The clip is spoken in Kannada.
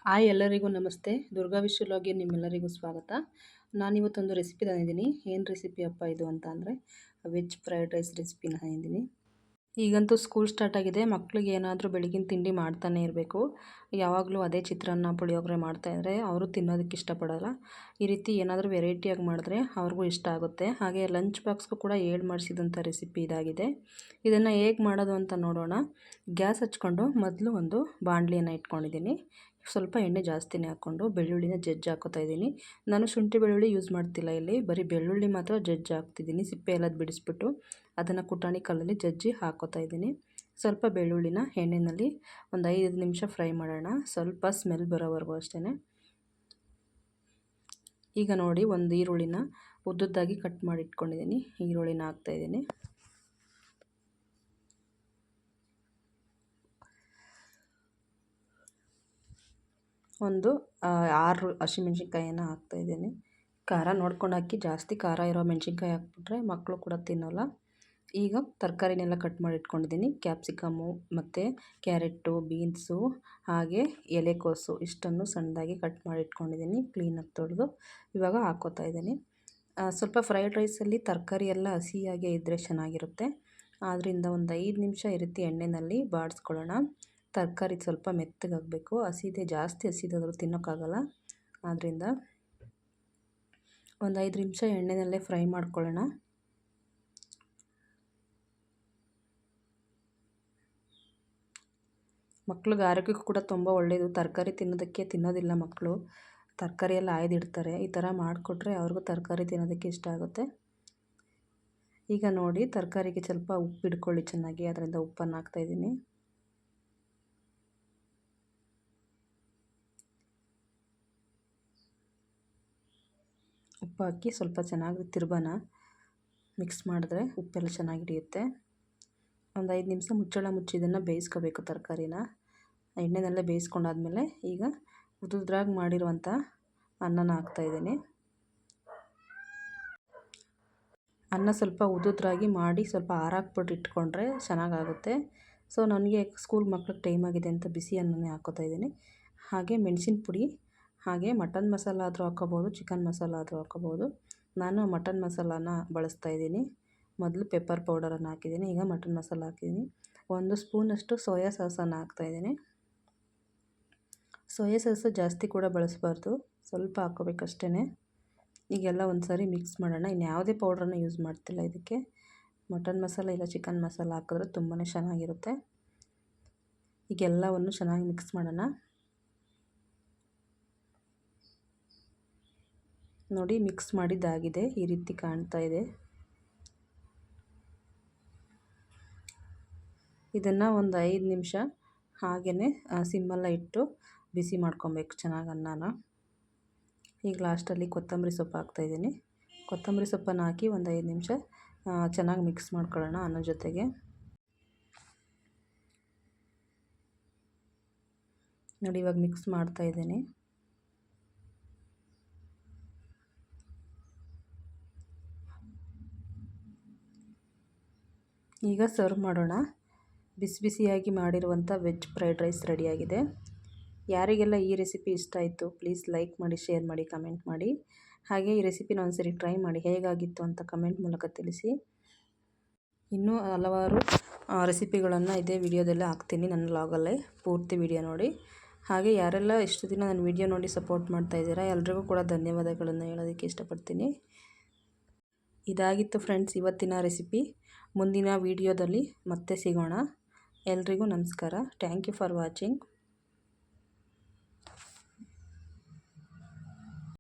ಹಾಯ್ ಎಲ್ಲರಿಗೂ ನಮಸ್ತೆ. ದುರ್ಗಾ ವಿಶ್ ವ್ಲಾಗ್ಗೆ ನಿಮ್ಮೆಲ್ಲರಿಗೂ ಸ್ವಾಗತ. ನಾನಿವತ್ತೊಂದು ರೆಸಿಪಿ ತಂದಿದ್ದೀನಿ. ಏನು ರೆಸಿಪಿ ಅಪ್ಪ ಇದು ಅಂತ ಅಂದರೆ ವೆಜ್ ಫ್ರೈಡ್ ರೈಸ್ ರೆಸಿಪಿನ ತಂದಿದ್ದೀನಿ. ಈಗಂತೂ ಸ್ಕೂಲ್ ಸ್ಟಾರ್ಟ್ ಆಗಿದೆ. ಮಕ್ಕಳಿಗೆ ಏನಾದರೂ ಬೆಳಗಿನ ತಿಂಡಿ ಮಾಡ್ತಾನೆ ಇರಬೇಕು. ಯಾವಾಗಲೂ ಅದೇ ಚಿತ್ರಾನ್ನ ಪುಳಿಯೋಗರೆ ಮಾಡ್ತಾಯಿದ್ರೆ ಅವರು ತಿನ್ನೋದಕ್ಕೆ ಇಷ್ಟಪಡೋಲ್ಲ. ಈ ರೀತಿ ಏನಾದರೂ ವೆರೈಟಿಯಾಗಿ ಮಾಡಿದ್ರೆ ಅವ್ರಿಗೂ ಇಷ್ಟ ಆಗುತ್ತೆ. ಹಾಗೆ ಲಂಚ್ ಬಾಕ್ಸ್ಗೂ ಕೂಡ ಮಾಡಿಸಿದಂಥ ರೆಸಿಪಿ ಇದಾಗಿದೆ. ಇದನ್ನು ಹೇಗೆ ಮಾಡೋದು ಅಂತ ನೋಡೋಣ. ಗ್ಯಾಸ್ ಹಚ್ಕೊಂಡು ಮೊದಲು ಒಂದು ಬಾಣಲಿಯನ್ನು ಇಟ್ಕೊಂಡಿದ್ದೀನಿ. ಸ್ವಲ್ಪ ಎಣ್ಣೆ ಜಾಸ್ತಿನೇ ಹಾಕ್ಕೊಂಡು ಬೆಳ್ಳುಳ್ಳಿನ ಜಜ್ಜಿ ಹಾಕೋತಾ ಇದ್ದೀನಿ. ನಾನು ಶುಂಠಿ ಬೆಳ್ಳುಳ್ಳಿ ಯೂಸ್ ಮಾಡ್ತಿಲ್ಲ, ಇಲ್ಲಿ ಬರೀ ಬೆಳ್ಳುಳ್ಳಿ ಮಾತ್ರ ಜಜ್ಜಿ ಹಾಕ್ತಿದ್ದೀನಿ. ಸಿಪ್ಪೆ ಎಲ್ಲ ಬಿಡಿಸ್ಬಿಟ್ಟು ಅದನ್ನು ಕುಟಾಣಿ ಕಲ್ಲಲ್ಲಿ ಜಜ್ಜಿ ಹಾಕೋತಾ ಇದ್ದೀನಿ. ಸ್ವಲ್ಪ ಬೆಳ್ಳುಳ್ಳಿನ ಎಣ್ಣೆಯಲ್ಲಿ ಒಂದು 5 ನಿಮಿಷ ಫ್ರೈ ಮಾಡೋಣ, ಸ್ವಲ್ಪ ಸ್ಮೆಲ್ ಬರೋವರೆಗೂ ಅಷ್ಟೇ. ಈಗ ನೋಡಿ, ಒಂದು ಈರುಳ್ಳಿನ ಉದ್ದುದ್ದಾಗಿ ಕಟ್ ಮಾಡಿ ಇಟ್ಕೊಂಡಿದ್ದೀನಿ. ಈರುಳ್ಳಿನ ಹಾಕ್ತಾಯಿದ್ದೀನಿ. ಒಂದು 6 ಹಸಿಮೆಣ್ಸಿನ್ಕಾಯನ್ನು ಹಾಕ್ತಾಯಿದ್ದೀನಿ. ಖಾರ ನೋಡ್ಕೊಂಡು ಹಾಕಿ, ಜಾಸ್ತಿ ಖಾರ ಇರೋ ಮೆಣಸಿನ್ಕಾಯಿ ಹಾಕ್ಬಿಟ್ರೆ ಮಕ್ಕಳು ಕೂಡ ತಿನ್ನೋಲ್ಲ. ಈಗ ತರಕಾರಿನೆಲ್ಲ ಕಟ್ ಮಾಡಿ ಇಟ್ಕೊಂಡಿದ್ದೀನಿ. ಕ್ಯಾಪ್ಸಿಕಮ್ಮು ಮತ್ತು ಕ್ಯಾರೆಟು, ಬೀನ್ಸು ಹಾಗೆ ಎಲೆಕೋಸು ಇಷ್ಟನ್ನು ಸಣ್ಣದಾಗಿ ಕಟ್ ಮಾಡಿ ಇಟ್ಕೊಂಡಿದ್ದೀನಿ. ಕ್ಲೀನಾಗಿ ತೊಳೆದು ಇವಾಗ ಹಾಕ್ಕೋತಾ ಇದ್ದೀನಿ. ಸ್ವಲ್ಪ ಫ್ರೈಡ್ ರೈಸಲ್ಲಿ ತರಕಾರಿ ಎಲ್ಲ ಹಸಿಯಾಗೇ ಇದ್ದರೆ ಚೆನ್ನಾಗಿರುತ್ತೆ. ಆದ್ದರಿಂದ ಒಂದು 5 ನಿಮಿಷ ಈ ರೀತಿ ಎಣ್ಣೆಯಲ್ಲಿ ಬಾಡಿಸ್ಕೊಳ್ಳೋಣ. ತರಕಾರಿ ಸ್ವಲ್ಪ ಮೆತ್ತಗಾಗಬೇಕು. ಜಾಸ್ತಿ ಹಸಿದಾದರೂ ತಿನ್ನೋಕ್ಕಾಗಲ್ಲ. ಆದ್ದರಿಂದ ಒಂದು 5 ನಿಮಿಷ ಎಣ್ಣೆಯಲ್ಲೇ ಫ್ರೈ ಮಾಡ್ಕೊಳ್ಳೋಣ. ಮಕ್ಳಿಗೆ ಆರೋಗ್ಯಕ್ಕೂ ಕೂಡ ತುಂಬ ಒಳ್ಳೆಯದು. ತರಕಾರಿ ತಿನ್ನೋದಿಲ್ಲ ಮಕ್ಕಳು. ತರಕಾರಿ ಎಲ್ಲ ಆಯ್ದಿಡ್ತಾರೆ. ಈ ಥರ ಮಾಡಿಕೊಟ್ರೆ ಅವ್ರಿಗೂ ತರಕಾರಿ ತಿನ್ನೋದಕ್ಕೆ ಇಷ್ಟ ಆಗುತ್ತೆ. ಈಗ ನೋಡಿ, ತರಕಾರಿಗೆ ಸ್ವಲ್ಪ ಉಪ್ಪು ಹಿಡ್ಕೊಳ್ಳಿ ಚೆನ್ನಾಗಿ. ಅದರಿಂದ ಉಪ್ಪನ್ನು ಹಾಕ್ತಾಯಿದ್ದೀನಿ. ಉಪ್ಪು ಹಾಕಿ ಸ್ವಲ್ಪ ಚೆನ್ನಾಗಿ ತಿರುಬಾನ ಮಿಕ್ಸ್ ಮಾಡಿದ್ರೆ ಉಪ್ಪೆಲ್ಲ ಚೆನ್ನಾಗಿ ಹಿಡಿಯುತ್ತೆ. ಒಂದು 5 ನಿಮಿಷ ಮುಚ್ಚಳ ಮುಚ್ಚಿ ಇದನ್ನು ಬೇಯಿಸ್ಕೋಬೇಕು. ತರಕಾರಿನ ಎಣ್ಣೆನಲ್ಲೇ ಬೇಯಿಸ್ಕೊಂಡಾದ್ಮೇಲೆ ಈಗ ಉದುದ್ರಾಗಿ ಮಾಡಿರುವಂಥ ಅನ್ನನ ಹಾಕ್ತಾಯಿದ್ದೀನಿ. ಅನ್ನ ಸ್ವಲ್ಪ ಉದುದ್ರಾಗಿ ಮಾಡಿ ಸ್ವಲ್ಪ ಆರಾಕ್ಬಿಟ್ಟು ಇಟ್ಕೊಂಡ್ರೆ ಚೆನ್ನಾಗಾಗುತ್ತೆ. ಸೊ ನನಗೆ ಸ್ಕೂಲ್ ಮಕ್ಳಿಗೆ ಟೈಮ್ ಆಗಿದೆ ಅಂತ ಬಿಸಿ ಅನ್ನನೇ ಹಾಕ್ಕೋತಾ ಇದ್ದೀನಿ. ಹಾಗೆ ಮೆಣಸಿನ ಪುಡಿ, ಹಾಗೆ ಮಟನ್ ಮಸಾಲ ಆದರೂ ಹಾಕ್ಕೋಬೋದು, ಚಿಕನ್ ಮಸಾಲ ಆದರೂ ಹಾಕ್ಕೋಬೋದು. ನಾನು ಮಟನ್ ಮಸಾಲಾನ ಬಳಸ್ತಾ ಇದ್ದೀನಿ. ಮೊದಲು ಪೆಪ್ಪರ್ ಪೌಡರನ್ನು ಹಾಕಿದ್ದೀನಿ, ಈಗ ಮಟನ್ ಮಸಾಲ ಹಾಕಿದ್ದೀನಿ. 1 ಸ್ಪೂನಷ್ಟು ಸೋಯಾ ಸಾಸನ್ನು ಹಾಕ್ತಾಯಿದ್ದೀನಿ. ಸೋಯಾ ಸಾಸು ಜಾಸ್ತಿ ಕೂಡ ಬಳಸಬಾರ್ದು, ಸ್ವಲ್ಪ ಹಾಕ್ಕೋಬೇಕಷ್ಟೇ. ಈಗೆಲ್ಲ ಒಂದು ಸಾರಿ ಮಿಕ್ಸ್ ಮಾಡೋಣ. ಇನ್ಯಾವುದೇ ಪೌಡ್ರನ್ನ ಯೂಸ್ ಮಾಡ್ತಿಲ್ಲ ಇದಕ್ಕೆ. ಮಟನ್ ಮಸಾಲ ಇಲ್ಲ ಚಿಕನ್ ಮಸಾಲ ಹಾಕಿದ್ರೆ ತುಂಬಾ ಚೆನ್ನಾಗಿರುತ್ತೆ. ಈಗೆಲ್ಲವನ್ನು ಚೆನ್ನಾಗಿ ಮಿಕ್ಸ್ ಮಾಡೋಣ. ನೋಡಿ, ಮಿಕ್ಸ್ ಮಾಡಿದ್ದಾಗಿದೆ. ಈ ರೀತಿ ಕಾಣ್ತಾ ಇದೆ. ಇದನ್ನು ಒಂದು 5 ನಿಮಿಷ ಹಾಗೆಯೇ ಸಿಮ್ಮೆಲ್ಲ ಇಟ್ಟು ಬಿಸಿ ಮಾಡ್ಕೊಬೇಕು ಚೆನ್ನಾಗಿ ಅನ್ನನ. ಈಗ ಲಾಸ್ಟಲ್ಲಿ ಕೊತ್ತಂಬರಿ ಸೊಪ್ಪು ಹಾಕ್ತಾಯಿದ್ದೀನಿ. ಕೊತ್ತಂಬರಿ ಸೊಪ್ಪನ್ನು ಹಾಕಿ ಒಂದು 5 ನಿಮಿಷ ಚೆನ್ನಾಗಿ ಮಿಕ್ಸ್ ಮಾಡ್ಕೊಳ್ಳೋಣ ಅನ್ನೋ ಜೊತೆಗೆ. ನೋಡಿ, ಇವಾಗ ಮಿಕ್ಸ್ ಮಾಡ್ತಾಯಿದ್ದೀನಿ. ಈಗ ಸರ್ವ್ ಮಾಡೋಣ. ಬಿಸಿ ಬಿಸಿಯಾಗಿ ಮಾಡಿರುವಂಥ ವೆಜ್ ಫ್ರೈಡ್ ರೈಸ್ ರೆಡಿಯಾಗಿದೆ. ಯಾರಿಗೆಲ್ಲ ಈ ರೆಸಿಪಿ ಇಷ್ಟ ಆಯಿತು ಪ್ಲೀಸ್ ಲೈಕ್ ಮಾಡಿ, ಶೇರ್ ಮಾಡಿ, ಕಮೆಂಟ್ ಮಾಡಿ. ಹಾಗೆ ಈ ರೆಸಿಪಿನ ಒಂದ್ಸರಿ ಟ್ರೈ ಮಾಡಿ, ಹೇಗಾಗಿತ್ತು ಅಂತ ಕಮೆಂಟ್ ಮೂಲಕ ತಿಳಿಸಿ. ಇನ್ನೂ ಹಲವಾರು ರೆಸಿಪಿಗಳನ್ನು ಇದೇ ವಿಡಿಯೋದಲ್ಲೇ ಹಾಕ್ತೀನಿ ನನ್ನ ವ್ಲಾಗಲ್ಲೇ. ಪೂರ್ತಿ ವಿಡಿಯೋ ನೋಡಿ. ಹಾಗೆ ಯಾರೆಲ್ಲ ಇಷ್ಟು ದಿನ ನನ್ನ ವಿಡಿಯೋ ನೋಡಿ ಸಪೋರ್ಟ್ ಮಾಡ್ತಾಯಿದ್ದೀರಾ ಎಲ್ರಿಗೂ ಕೂಡ ಧನ್ಯವಾದಗಳನ್ನು ಹೇಳೋದಕ್ಕೆ ಇಷ್ಟಪಡ್ತೀನಿ. ಇದಾಗಿತ್ತು ಫ್ರೆಂಡ್ಸ್ ಇವತ್ತಿನ ರೆಸಿಪಿ. ಮುಂದಿನ ವಿಡಿಯೋದಲ್ಲಿ ಮತ್ತೆ ಸಿಗೋಣ. ಎಲ್ರಿಗೂ ನಮಸ್ಕಾರ. Thank you for watching.